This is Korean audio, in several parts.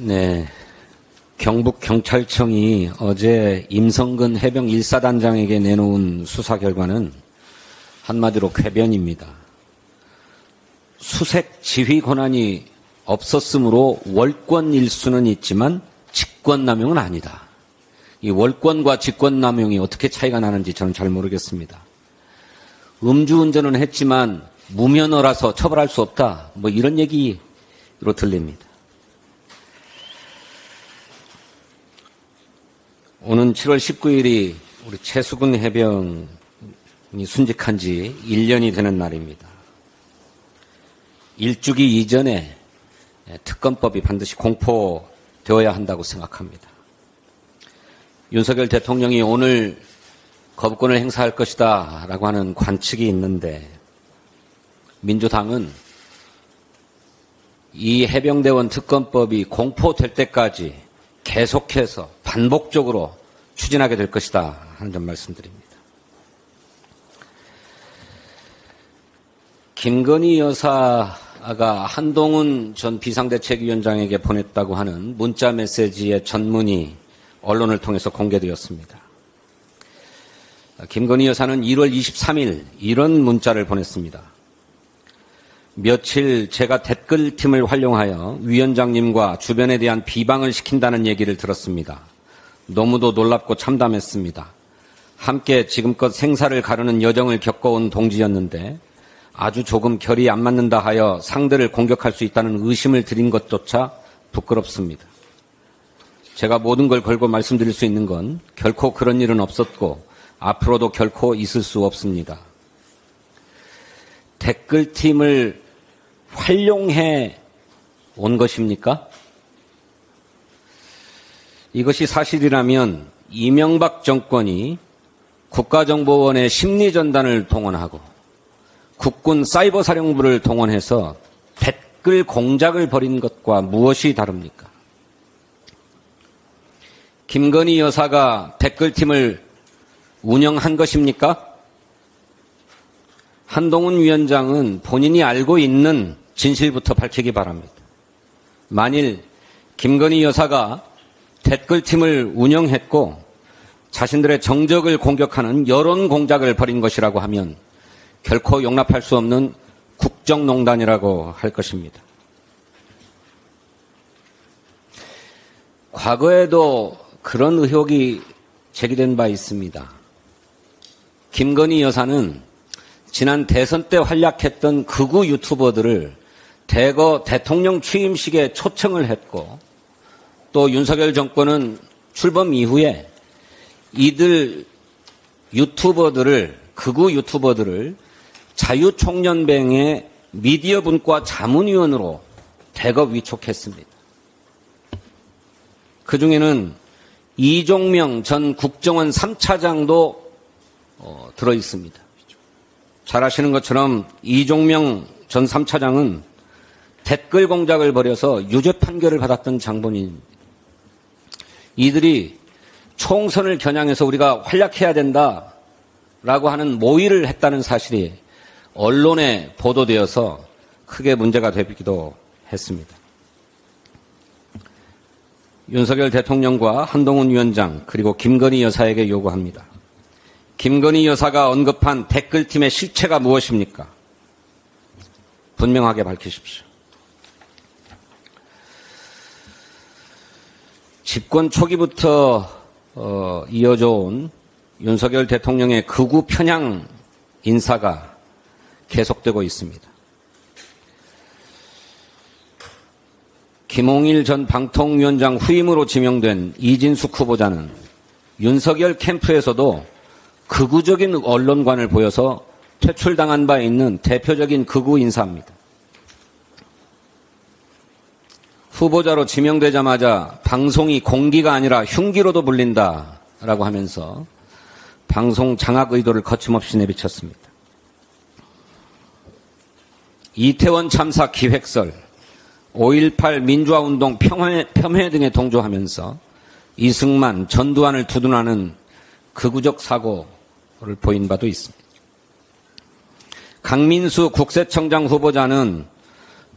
네, 경북경찰청이 어제 임성근 해병 1사단장에게 내놓은 수사 결과는 한마디로 궤변입니다. 수색 지휘 권한이 없었으므로 월권일 수는 있지만 직권남용은 아니다. 이 월권과 직권남용이 어떻게 차이가 나는지 저는 잘 모르겠습니다. 음주운전은 했지만 무면허라서 처벌할 수 없다. 뭐 이런 얘기로 들립니다. 오는 7월 19일이 우리 최수근 해병이 순직한 지 1년이 되는 날입니다. 일주기 이전에 특검법이 반드시 공포되어야 한다고 생각합니다. 윤석열 대통령이 오늘 거부권을 행사할 것이다 라고 하는 관측이 있는데 민주당은 이 해병대원 특검법이 공포될 때까지 계속해서 반복적으로 추진하게 될 것이다 하는 점 말씀드립니다. 김건희 여사가 한동훈 전 비상대책위원장에게 보냈다고 하는 문자 메시지의 전문이 언론을 통해서 공개되었습니다. 김건희 여사는 1월 23일 이런 문자를 보냈습니다. 며칠 제가 댓글팀을 활용하여 위원장님과 주변에 대한 비방을 시킨다는 얘기를 들었습니다. 너무도 놀랍고 참담했습니다. 함께 지금껏 생사를 가르는 여정을 겪어온 동지였는데 아주 조금 결이 안 맞는다 하여 상대를 공격할 수 있다는 의심을 드린 것조차 부끄럽습니다. 제가 모든 걸 걸고 말씀드릴 수 있는 건 결코 그런 일은 없었고 앞으로도 결코 있을 수 없습니다. 댓글팀을 활용해 온 것입니까? 이것이 사실이라면 이명박 정권이 국가정보원의 심리전단을 동원하고 국군 사이버사령부를 동원해서 댓글 공작을 벌인 것과 무엇이 다릅니까? 김건희 여사가 댓글팀을 운영한 것입니까? 한동훈 위원장은 본인이 알고 있는 진실부터 밝히기 바랍니다. 만일 김건희 여사가 댓글팀을 운영했고 자신들의 정적을 공격하는 여론 공작을 벌인 것이라고 하면 결코 용납할 수 없는 국정농단이라고 할 것입니다. 과거에도 그런 의혹이 제기된 바 있습니다. 김건희 여사는 지난 대선 때 활약했던 극우 유튜버들을 대거 대통령 취임식에 초청을 했고 또 윤석열 정권은 출범 이후에 이들 유튜버들을 극우 유튜버들을 자유총연맹의 미디어 분과 자문위원으로 대거 위촉했습니다. 그중에는 이종명 전 국정원 3차장도 들어 있습니다. 잘 아시는 것처럼 이종명 전 3차장은 댓글 공작을 벌여서 유죄 판결을 받았던 장본인입니다. 이들이 총선을 겨냥해서 우리가 활약해야 된다라고 하는 모의를 했다는 사실이 언론에 보도되어서 크게 문제가 되기도 했습니다. 윤석열 대통령과 한동훈 위원장 그리고 김건희 여사에게 요구합니다. 김건희 여사가 언급한 댓글팀의 실체가 무엇입니까? 분명하게 밝히십시오. 집권 초기부터 이어져 온 윤석열 대통령의 극우 편향 인사가 계속되고 있습니다. 김홍일 전 방통위원장 후임으로 지명된 이진숙 후보자는 윤석열 캠프에서도 극우적인 언론관을 보여서 퇴출당한 바 있는 대표적인 극우 인사입니다. 후보자로 지명되자마자 방송이 공기가 아니라 흉기로도 불린다라고 하면서 방송 장악 의도를 거침없이 내비쳤습니다. 이태원 참사 기획설, 5.18 민주화운동 폄훼 등에 동조하면서 이승만, 전두환을 두둔하는 극우적 사고를 보인 바도 있습니다. 강민수 국세청장 후보자는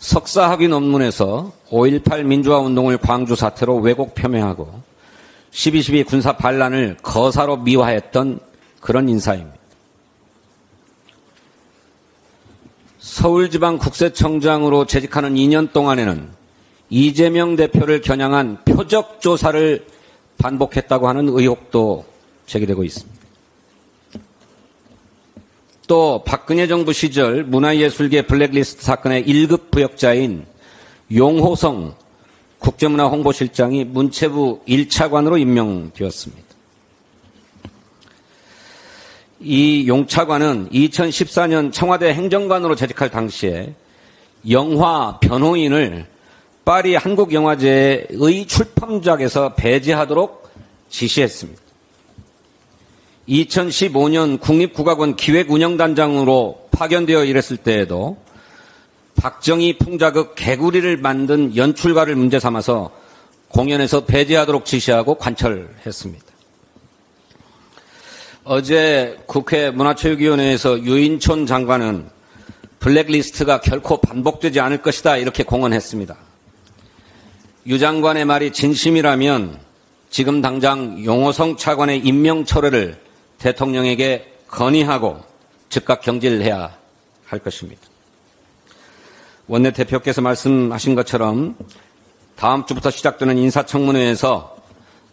석사학위 논문에서 5.18 민주화운동을 광주 사태로 왜곡 폄훼하고 12.12 군사 반란을 거사로 미화했던 그런 인사입니다. 서울지방국세청장으로 재직하는 2년 동안에는 이재명 대표를 겨냥한 표적 조사를 반복했다고 하는 의혹도 제기되고 있습니다. 또 박근혜 정부 시절 문화예술계 블랙리스트 사건의 1급 부역자인 용호성 국제문화홍보실장이 문체부 1차관으로 임명되었습니다. 이 용차관은 2014년 청와대 행정관으로 재직할 당시에 영화 변호인을 파리 한국영화제의 출품작에서 배제하도록 지시했습니다. 2015년 국립국악원 기획운영단장으로 파견되어 일했을 때에도 박정희 풍자극 개구리를 만든 연출가를 문제 삼아서 공연에서 배제하도록 지시하고 관철했습니다. 어제 국회 문화체육위원회에서 유인촌 장관은 블랙리스트가 결코 반복되지 않을 것이다 이렇게 공언했습니다. 유 장관의 말이 진심이라면 지금 당장 용호성 차관의 임명 철회를 대통령에게 건의하고 즉각 경질해야 할 것입니다. 원내대표께서 말씀하신 것처럼 다음 주부터 시작되는 인사청문회에서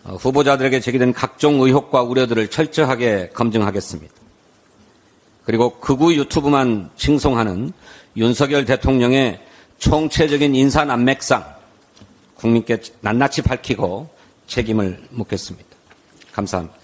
후보자들에게 제기된 각종 의혹과 우려들을 철저하게 검증하겠습니다. 그리고 극우 유튜브만 칭송하는 윤석열 대통령의 총체적인 인사 난맥상 국민께 낱낱이 밝히고 책임을 묻겠습니다. 감사합니다.